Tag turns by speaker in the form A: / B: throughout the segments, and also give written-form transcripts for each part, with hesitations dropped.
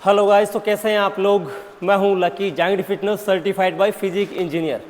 A: Hello guys, तो कैसे हैं आप लोग। मैं हूं lucky, giant fitness certified by physique engineer.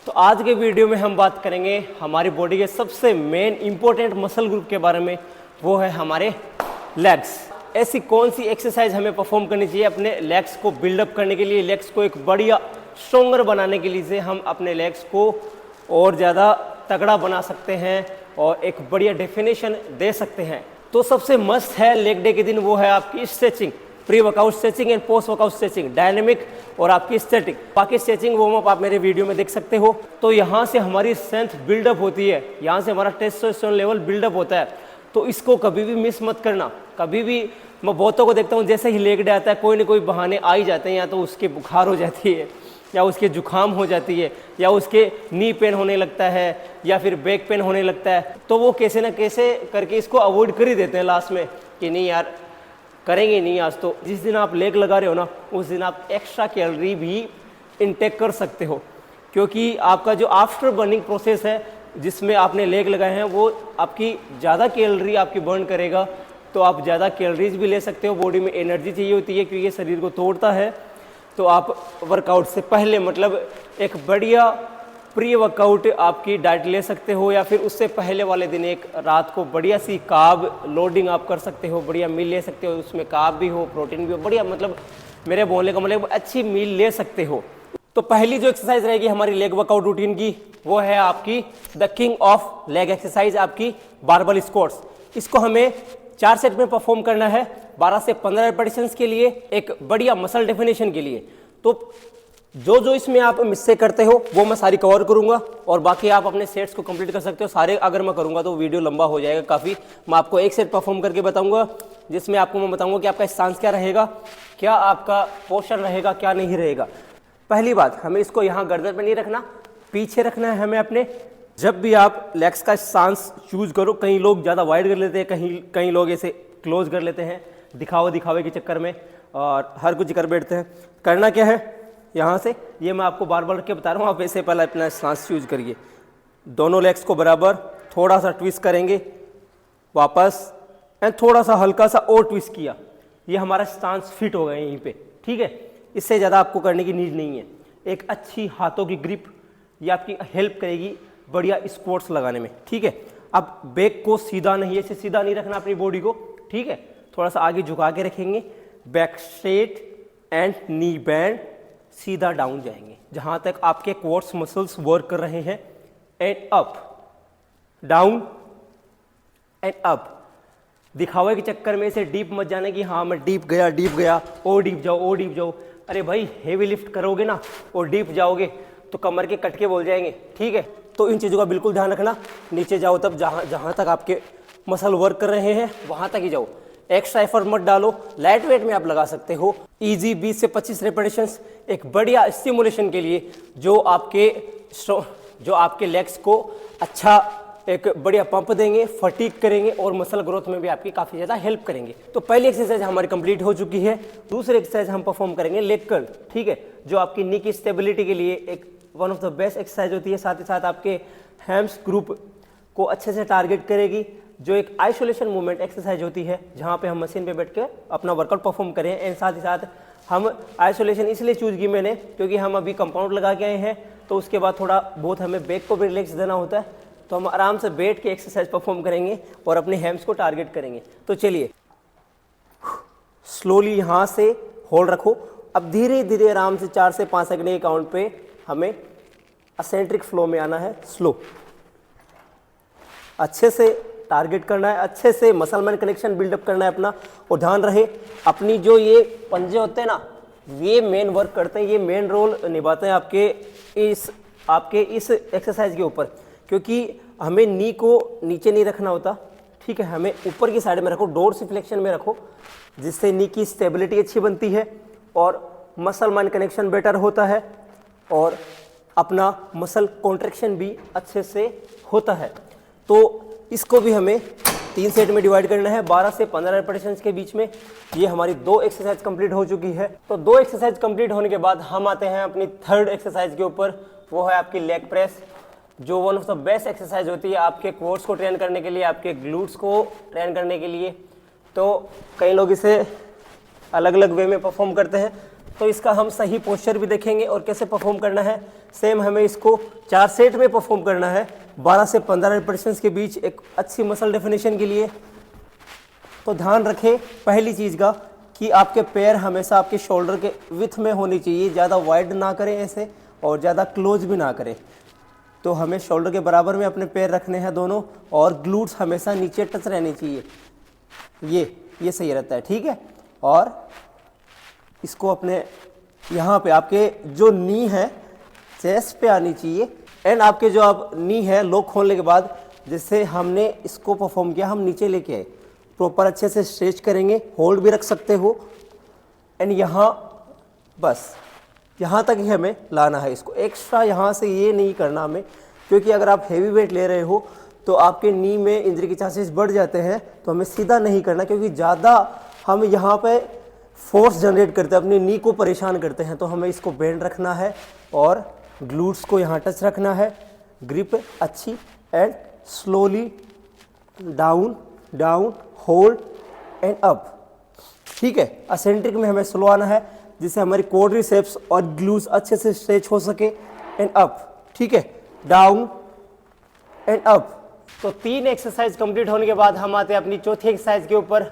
A: तो आज के वीडियो में हम बात करेंगे हमारी बॉडी के सबसे मेन इंपॉर्टेंट मसल ग्रुप के बारे में। वो है हमारे लेग्स। ऐसी कौन सी एक्सरसाइज हमें परफॉर्म करनी चाहिए अपने लेग्स को बिल्डअप करने के लिए, लेग्स को एक बढ़िया स्ट्रोंगर बनाने के लिए से हम अपने लेग्स को और ज़्यादा तगड़ा बना सकते हैं और एक बढ़िया डेफिनेशन दे सकते हैं। तो सबसे मस्त है लेग डे के दिन वो है आपकी stretching, pre workout stretching and post workout stretching, dynamic और आपकी स्टैटिक। बाकी स्ट्रेचिंग वार्म अप आप मेरे वीडियो में देख सकते हो। तो यहाँ से हमारी स्ट्रेंथ बिल्डअप होती है, यहाँ से हमारा टेस्टोस्टेरोन लेवल बिल्डअप होता है। तो इसको कभी भी मिस मत करना। कभी भी मैं बहुतों को देखता हूँ जैसे ही लेग डे आता है कोई ना कोई बहाने आ ही जाते हैं, या तो उसके बुखार हो जाती है, या उसके जुकाम हो जाती है, या उसके नी पेन होने लगता है, या फिर बैक पेन होने लगता है। तो वो कैसे ना कैसे करके इसको अवॉइड कर ही देते हैं लास्ट में कि नहीं यार करेंगे नहीं आज। तो जिस दिन आप लेग लगा रहे हो ना, उस दिन आप एक्स्ट्रा कैलोरी भी इनटेक कर सकते हो, क्योंकि आपका जो आफ्टर बर्निंग प्रोसेस है जिसमें आपने लेग लगाए हैं वो आपकी ज़्यादा कैलोरी आपकी बर्न करेगा। तो आप ज़्यादा कैलोरीज भी ले सकते हो। बॉडी में एनर्जी चाहिए होती है क्योंकि ये शरीर को तोड़ता है। तो आप वर्कआउट से पहले मतलब एक बढ़िया प्री वर्कआउट आपकी डाइट ले सकते हो, या फिर उससे पहले वाले दिन एक रात को बढ़िया सी कार्ब लोडिंग आप कर सकते हो, बढ़िया मील ले सकते हो, उसमें कार्ब भी हो, प्रोटीन भी हो, बढ़िया मतलब मेरे बोलने का मतलब अच्छी मील ले सकते हो। तो पहली जो एक्सरसाइज रहेगी हमारी लेग वर्कआउट रूटीन की वो है आपकी the king of leg exercise, आपकी बारबल स्क्वाट्स। इसको हमें 4 सेट में परफॉर्म करना है 12 से 15 रेपिटेशंस के लिए, एक बढ़िया मसल डेफिनेशन के लिए। तो जो इसमें आप मिस्टेक करते हो वो मैं सारी कवर करूंगा, और बाकी आप अपने सेट्स को कंप्लीट कर सकते हो। सारे अगर मैं करूंगा तो वीडियो लंबा हो जाएगा काफ़ी। मैं आपको एक सेट परफॉर्म करके बताऊंगा जिसमें आपको मैं बताऊंगा कि आपका स्टांस क्या रहेगा, क्या आपका पोस्चर रहेगा, क्या नहीं रहेगा। पहली बात, हमें इसको यहाँ गर्दन पर नहीं रखना, पीछे रखना है हमें अपने। जब भी आप लेग्स का स्टांस चूज करो, कई लोग ज़्यादा वाइड कर लेते हैं, कई लोग ऐसे क्लोज कर लेते हैं दिखावे के चक्कर में, और हर कुछ कर बैठते हैं। करना क्या है, यहाँ से ये मैं आपको बार बार रख के बता रहा हूँ, आप ऐसे पहले अपना स्टांस चूज करिए। दोनों लेग्स को बराबर थोड़ा सा ट्विस्ट करेंगे, वापस एंड थोड़ा सा हल्का सा और ट्विस्ट किया। ये हमारा स्टांस फिट हो गया यहीं पे, ठीक है। इससे ज़्यादा आपको करने की नीड नहीं है। एक अच्छी हाथों की ग्रिप ये आपकी हेल्प करेगी बढ़िया स्क्वाट्स लगाने में, ठीक है। अब बैक को सीधा नहीं, ऐसे सीधा नहीं रखना अपनी बॉडी को, ठीक है। थोड़ा सा आगे झुका के रखेंगे, back straight and knee band, सीधा डाउन जाएंगे जहां तक आपके क्वाड्स मसल्स वर्क कर रहे हैं, and up, down and up. दिखावे के चक्कर में से डीप मत जाने कि हाँ मैं डीप गया और डीप जाओ। अरे भाई हेवी लिफ्ट करोगे ना और डीप जाओगे तो कमर के कटके बोल जाएंगे, ठीक है। तो इन चीज़ों का बिल्कुल ध्यान रखना। नीचे जाओ तब जहाँ तक आपके मसल वर्क कर रहे हैं वहाँ तक ही जाओ, एक्स्ट्रा एफर्ट मत डालो। लाइट वेट में आप लगा सकते हो इजी 20 से 25 रेपिटेशंस, एक बढ़िया स्टिमुलेशन के लिए जो आपके लेग्स को अच्छा एक बढ़िया पंप देंगे, फटीग करेंगे और मसल ग्रोथ में भी आपकी काफ़ी ज़्यादा हेल्प करेंगे। तो पहली एक्सरसाइज हमारी कंप्लीट हो चुकी है। दूसरी एक्सरसाइज हम परफॉर्म करेंगे लेग कर्ल, ठीक है, जो आपकी नी की स्टेबिलिटी के लिए एक one of the best exercise होती है। साथ ही साथ आपके हैम्स ग्रुप को अच्छे से टारगेट करेगी, जो एक आइसोलेशन मूवमेंट एक्सरसाइज होती है जहाँ पे हम मशीन पे बैठ के अपना वर्कआउट परफॉर्म करें। एंड साथ ही साथ हम आइसोलेशन इसलिए चूज की मैंने क्योंकि हम अभी कंपाउंड लगा के आए हैं, तो उसके बाद थोड़ा बहुत हमें बैक को भी रिलैक्स देना होता है। तो हम आराम से बैठ के एक्सरसाइज परफॉर्म करेंगे और अपने हैम्स को टारगेट करेंगे। तो चलिए स्लोली यहाँ से होल्ड रखो। अब धीरे धीरे आराम से 4 से 5 सेकंड के काउंट पे हमें असेंट्रिक फ्लो में आना है, स्लो। अच्छे से टारगेट करना है, अच्छे से मसल मैन कनेक्शन बिल्डअप करना है अपना। और ध्यान रहे अपनी जो ये पंजे होते हैं ना, ये मेन वर्क करते हैं, ये मेन रोल निभाते हैं आपके इस एक्सरसाइज के ऊपर, क्योंकि हमें नी को नीचे नहीं रखना होता, ठीक है। हमें ऊपर की साइड में रखो, डोर्सिफ्लेक्शन में रखो, जिससे नी की स्टेबिलिटी अच्छी बनती है और मसल मैन कनेक्शन बेटर होता है और अपना मसल कॉन्ट्रैक्शन भी अच्छे से होता है। तो इसको भी हमें 3 सेट में डिवाइड करना है 12 से 15 रेपिटेशंस के बीच में। ये हमारी 2 एक्सरसाइज कंप्लीट हो चुकी है। तो 2 एक्सरसाइज कंप्लीट होने के बाद हम आते हैं अपनी थर्ड एक्सरसाइज के ऊपर, वो है आपकी लेग प्रेस, जो one of the best exercise होती है आपके कोर्स को ट्रेन करने के लिए, आपके ग्लूट्स को ट्रेन करने के लिए। तो कई लोग इसे अलग अलग वे में परफॉर्म करते हैं। तो इसका हम सही पोस्चर भी देखेंगे और कैसे परफॉर्म करना है। सेम हमें इसको 4 सेट में परफॉर्म करना है 12 से 15 रिपीटेशंस के बीच एक अच्छी मसल डेफिनेशन के लिए। तो ध्यान रखें पहली चीज़ का कि आपके पैर हमेशा आपके शोल्डर के विथ में होनी चाहिए, ज़्यादा वाइड ना करें ऐसे और ज़्यादा क्लोज भी ना करें। तो हमें शोल्डर के बराबर में अपने पैर रखने हैं दोनों, और ग्लूट्स हमेशा नीचे टच रहनी चाहिए। ये सही रहता है, ठीक है। और इसको अपने यहाँ पे आपके जो नी है चेस्ट पे आनी चाहिए, एंड आपके जो आप नी है लॉक खोलने के बाद जिससे हमने इसको परफॉर्म किया हम नीचे लेके आए, प्रॉपर अच्छे से स्ट्रेच करेंगे, होल्ड भी रख सकते हो। एंड यहाँ बस यहाँ तक ही हमें लाना है इसको, एक्स्ट्रा यहाँ से ये नहीं करना हमें, क्योंकि अगर आप हैवी वेट ले रहे हो तो आपके नी में इंजरी के चांसेस बढ़ जाते हैं। तो हमें सीधा नहीं करना, क्योंकि ज़्यादा हम यहाँ पे फोर्स जनरेट करते हैं, अपनी नी को परेशान करते हैं। तो हमें इसको बेंड रखना है और ग्लूट्स को यहाँ टच रखना है, ग्रिप अच्छी, and slowly down down hold and up, ठीक है। असेंट्रिक में हमें स्लो आना है जिससे हमारी क्वाड्रिसेप्स और ग्लूट्स अच्छे से स्ट्रेच हो सके, एंड अप, ठीक है, डाउन एंड अप। तो 3 एक्सरसाइज कंप्लीट होने के बाद हम आते हैं अपनी चौथी एक्सरसाइज के ऊपर,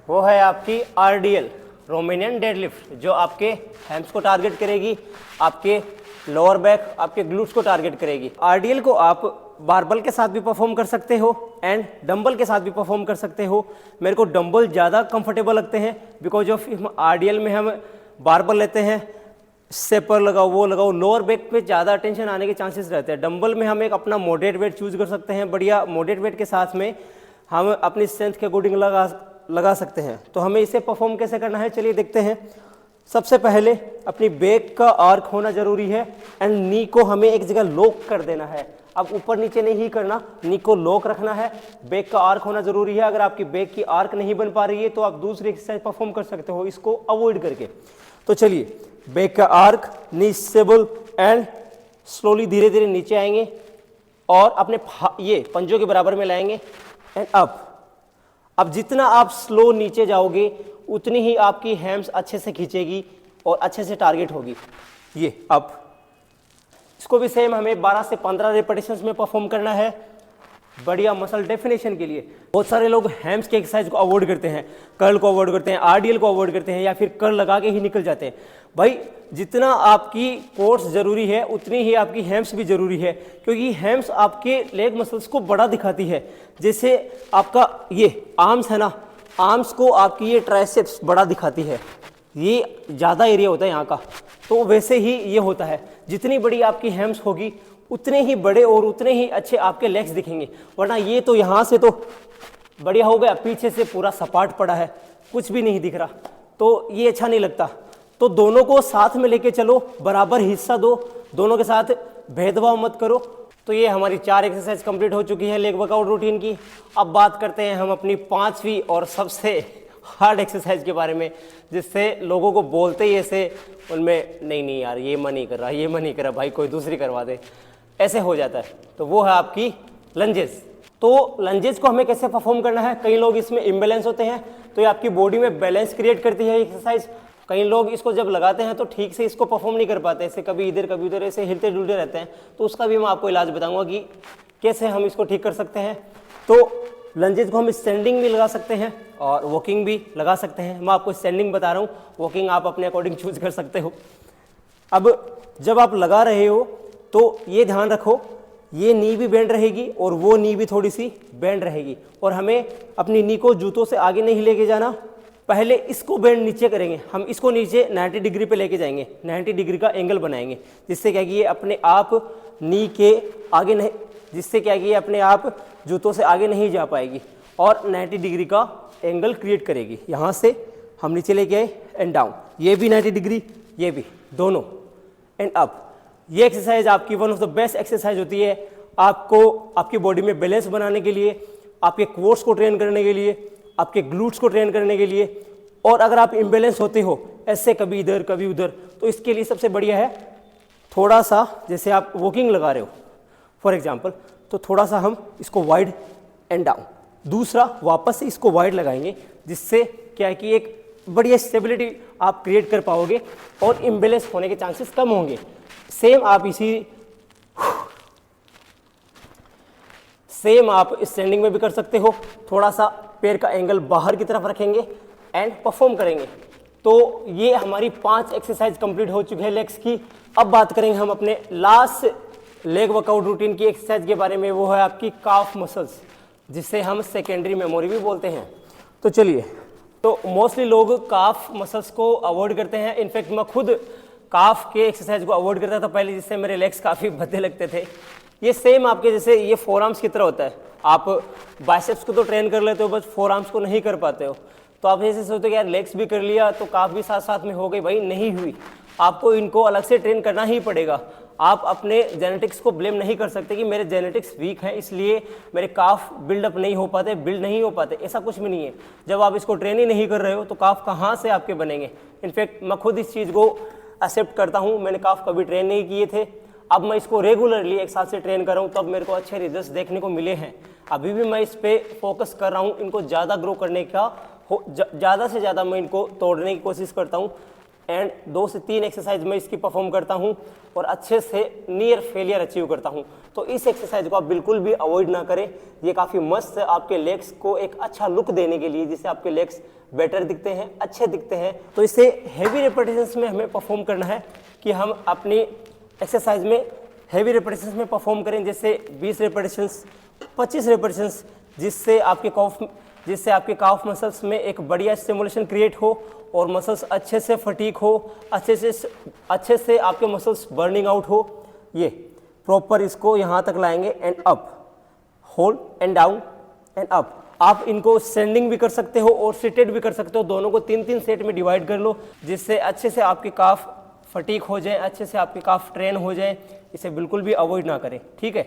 A: वो है आपकी RDL रोमेनियन डेडलिफ्ट, जो आपके हैम्स को टारगेट करेगी, आपके लोअर बैक, आपके ग्लूट्स को टारगेट करेगी। RDL को आप बारबल के साथ भी परफॉर्म कर सकते हो एंड डंबल के साथ भी परफॉर्म कर सकते हो। मेरे को डंबल ज़्यादा कंफर्टेबल लगते हैं, बिकॉज ऑफ RDL में हम बारबल लेते हैं, स्टेपर लगाओ वो लगाओ, लोअर बैक पे ज़्यादा टेंशन आने के चांसेस रहते हैं। डंबल में हम एक अपना मॉडरेट वेट चूज कर सकते हैं, बढ़िया मॉडरेट वेट के साथ में हम अपनी स्ट्रेंथ के अकॉर्डिंग लगा सकते हैं। तो हमें इसे परफॉर्म कैसे करना है, चलिए देखते हैं। सबसे पहले अपनी बैक का आर्क होना जरूरी है, एंड नी को हमें एक जगह लॉक कर देना है। अब ऊपर नीचे नहीं करना, नी को लॉक रखना है, बैक का आर्क होना जरूरी है। अगर आपकी बैक की आर्क नहीं बन पा रही है तो आप दूसरी एक्सरसाइज परफॉर्म कर सकते हो इसको अवॉइड करके। तो चलिए, बैक का arc, knee stable, and slowly धीरे धीरे नीचे आएंगे और अपने ये पंजों के बराबर में लाएंगे, एंड अप। अब जितना आप स्लो नीचे जाओगे उतनी ही आपकी हैम्स अच्छे से खींचेगी और अच्छे से टारगेट होगी। ये अप, इसको भी सेम हमें 12 से 15 रिपीटेशंस में परफॉर्म करना है, बढ़िया मसल डेफिनेशन के लिए। बहुत सारे लोग हैम्स के एक्सरसाइज को अवॉइड करते हैं, कर्ल को अवॉइड करते हैं, RDL को अवॉइड करते हैं, या फिर कर्ल लगा के ही निकल जाते हैं। भाई जितना आपकी कोर्स जरूरी है उतनी ही आपकी हैम्स भी जरूरी है, क्योंकि हैम्स आपके लेग मसल्स को बड़ा दिखाती है। जैसे आपका ये आर्म्स है ना, आर्म्स को आपकी ये ट्राइसेप्स बड़ा दिखाती है, ये ज़्यादा एरिया होता है यहाँ का। तो वैसे ही ये होता है, जितनी बड़ी आपकी हैम्स होगी उतने ही बड़े और उतने ही अच्छे आपके लेग्स दिखेंगे। वरना ये तो यहाँ से तो बढ़िया हो गया, पीछे से पूरा सपाट पड़ा है, कुछ भी नहीं दिख रहा, तो ये अच्छा नहीं लगता। तो दोनों को साथ में लेके चलो, बराबर हिस्सा दो, दोनों के साथ भेदभाव मत करो। तो ये हमारी 4 एक्सरसाइज कंप्लीट हो चुकी है लेग वर्कआउट रूटीन की। अब बात करते हैं हम अपनी 5वीं और सबसे हार्ड एक्सरसाइज के बारे में, जिससे लोगों को बोलते ही ऐसे उनमें नहीं यार ये मन नहीं कर रहा, ये मन नहीं कर रहा, भाई कोई दूसरी करवा दे, ऐसे हो जाता है। तो वो है आपकी लंजेस। तो लंजेस को हमें कैसे परफॉर्म करना है, कई लोग इसमें इम्बैलेंस होते हैं, तो ये आपकी बॉडी में बैलेंस क्रिएट करती है एक्सरसाइज। कई लोग इसको जब लगाते हैं तो ठीक से इसको परफॉर्म नहीं कर पाते, ऐसे कभी इधर कभी उधर ऐसे हिलते डुलते रहते हैं। तो उसका भी मैं आपको इलाज बताऊंगा कि कैसे हम इसको ठीक कर सकते हैं। तो लंजेस को हम स्टैंडिंग भी लगा सकते हैं और वॉकिंग भी लगा सकते हैं। मैं आपको स्टैंडिंग बता रहा हूँ, वॉकिंग आप अपने अकॉर्डिंग चूज कर सकते हो। अब जब आप लगा रहे हो तो ये ध्यान रखो, ये नी भी बेंड रहेगी और वो नी भी थोड़ी सी बेंड रहेगी, और हमें अपनी नी को जूतों से आगे नहीं लेके जाना। पहले इसको बेंड नीचे करेंगे, हम इसको नीचे 90 डिग्री पे लेके जाएंगे, 90 डिग्री का एंगल बनाएंगे, जिससे क्या कि ये अपने आप नी के आगे नहीं, जिससे क्या कि ये अपने आप जूतों से आगे नहीं जा पाएगी और 90 डिग्री का एंगल क्रिएट करेगी। यहाँ से हम नीचे लेके आए एंड डाउन, ये भी 90 डिग्री, ये भी, दोनों, एंड अप। ये एक्सरसाइज आपकी one of the best exercise होती है आपको आपकी बॉडी में बैलेंस बनाने के लिए, आपके कोर्स को ट्रेन करने के लिए, आपके ग्लूट्स को ट्रेन करने के लिए। और अगर आप इम्बैलेंस होते हो ऐसे कभी इधर कभी उधर, तो इसके लिए सबसे बढ़िया है थोड़ा सा, जैसे आप वॉकिंग लगा रहे हो फॉर एग्जांपल, तो थोड़ा सा हम इसको वाइड एंड डाउन, दूसरा वापस से इसको वाइड लगाएंगे, जिससे क्या है कि एक बढ़िया स्टेबिलिटी आप क्रिएट कर पाओगे और इम्बेलेंस होने के चांसेस कम होंगे। सेम आप स्टैंडिंग में भी कर सकते हो, थोड़ा सा पैर का एंगल बाहर की तरफ रखेंगे एंड परफॉर्म करेंगे। तो ये हमारी 5 एक्सरसाइज कंप्लीट हो चुकी है लेग्स की। अब बात करेंगे हम अपने लास्ट लेग वर्कआउट रूटीन की एक्सरसाइज के बारे में, वो है आपकी काफ मसल्स, जिसे हम सेकेंडरी मेमोरी भी बोलते हैं। तो चलिए, तो मोस्टली लोग काफ मसल्स को अवॉइड करते हैं। इनफैक्ट मैं खुद काफ के एक्सरसाइज को अवॉइड करता था पहले, जिससे मेरे लेग्स काफ़ी भद्दे लगते थे। ये सेम आपके जैसे ये फोर आर्म्स की तरह होता है। आप बाइसेप्स को तो ट्रेन कर लेते हो, बस फोर आर्म्स को नहीं कर पाते हो। तो आप ऐसे सोचते हो कि यार लेग्स भी कर लिया तो काफ भी साथ साथ में हो गई, भाई नहीं हुई। आपको इनको अलग से ट्रेन करना ही पड़ेगा। आप अपने जेनेटिक्स को ब्लेम नहीं कर सकते कि मेरे जेनेटिक्स वीक हैं इसलिए मेरे काफ बिल्ड नहीं हो पाते। ऐसा कुछ भी नहीं है। जब आप इसको ट्रेन ही नहीं कर रहे हो तो काफ कहाँ से आपके बनेंगे। इनफैक्ट मैं खुद इस चीज़ को एक्सेप्ट करता हूँ, मैंने काफ कभी ट्रेन नहीं किए थे। अब मैं इसको रेगुलरली 1 साल से ट्रेन कर रहा हूँ, तब मेरे को अच्छे रिजल्ट्स देखने को मिले हैं। अभी भी मैं इस पर फोकस कर रहा हूँ, इनको ज़्यादा ग्रो करने का ज़्यादा से ज़्यादा मैं इनको तोड़ने की कोशिश करता हूँ। एंड 2 से 3 एक्सरसाइज मैं इसकी परफॉर्म करता हूँ और अच्छे से नियर फेलियर अचीव करता हूँ। तो इस एक्सरसाइज को आप बिल्कुल भी अवॉइड ना करें। ये काफ़ी मस्त है आपके लेग्स को एक अच्छा लुक देने के लिए, जिससे आपके लेग्स बेटर दिखते हैं, अच्छे दिखते हैं। तो इसे हैवी रेपिटेशंस में हमें परफॉर्म करना है कि हम अपनी एक्सरसाइज में हैवी रेपिटेशंस में परफॉर्म करें, जैसे 20 रेपिटेशंस, 25 रेपिटेशंस, जिससे आपके काफ मसल्स में एक बढ़िया स्टिमुलेशन क्रिएट हो और मसल्स अच्छे से फटीक हो, अच्छे से आपके मसल्स बर्निंग आउट हो। ये प्रॉपर इसको यहाँ तक लाएंगे and up, hold and down and up. आप इनको स्टैंडिंग भी कर सकते हो और सिटेड भी कर सकते हो। दोनों को 3-3 सेट में डिवाइड कर लो, जिससे अच्छे से आपके काफ फटीक हो जाए, अच्छे से आपके काफ ट्रेन हो जाए। इसे बिल्कुल भी अवॉइड ना करें, ठीक है।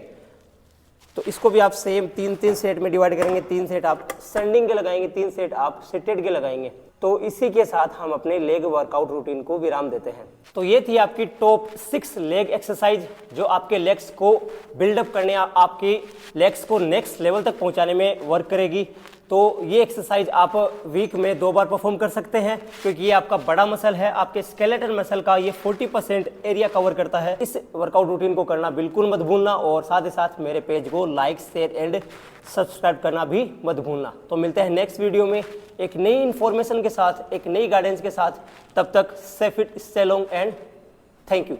A: तो इसको भी आप सेम 3-3 सेट में डिवाइड करेंगे। 3 सेट आप स्टैंडिंग के लगाएंगे, 3 सेट आप सिटेड के लगाएंगे। तो इसी के साथ हम अपने लेग वर्कआउट रूटीन को विराम देते हैं। तो ये थी आपकी टॉप 6 लेग एक्सरसाइज, जो आपके लेग्स को बिल्डअप करने, आपके लेग्स को नेक्स्ट लेवल तक पहुंचाने में वर्क करेगी। तो ये एक्सरसाइज आप वीक में 2 बार परफॉर्म कर सकते हैं, क्योंकि ये आपका बड़ा मसल है। आपके स्केलेटन मसल का ये 40% एरिया कवर करता है। इस वर्कआउट रूटीन को करना बिल्कुल मत भूलना और साथ ही साथ मेरे पेज को लाइक, शेयर एंड सब्सक्राइब करना भी मत भूलना। तो मिलते हैं नेक्स्ट वीडियो में एक नई इन्फॉर्मेशन के साथ, एक नई गाइडेंस के साथ। तब तक stay fit, stay long and thank you.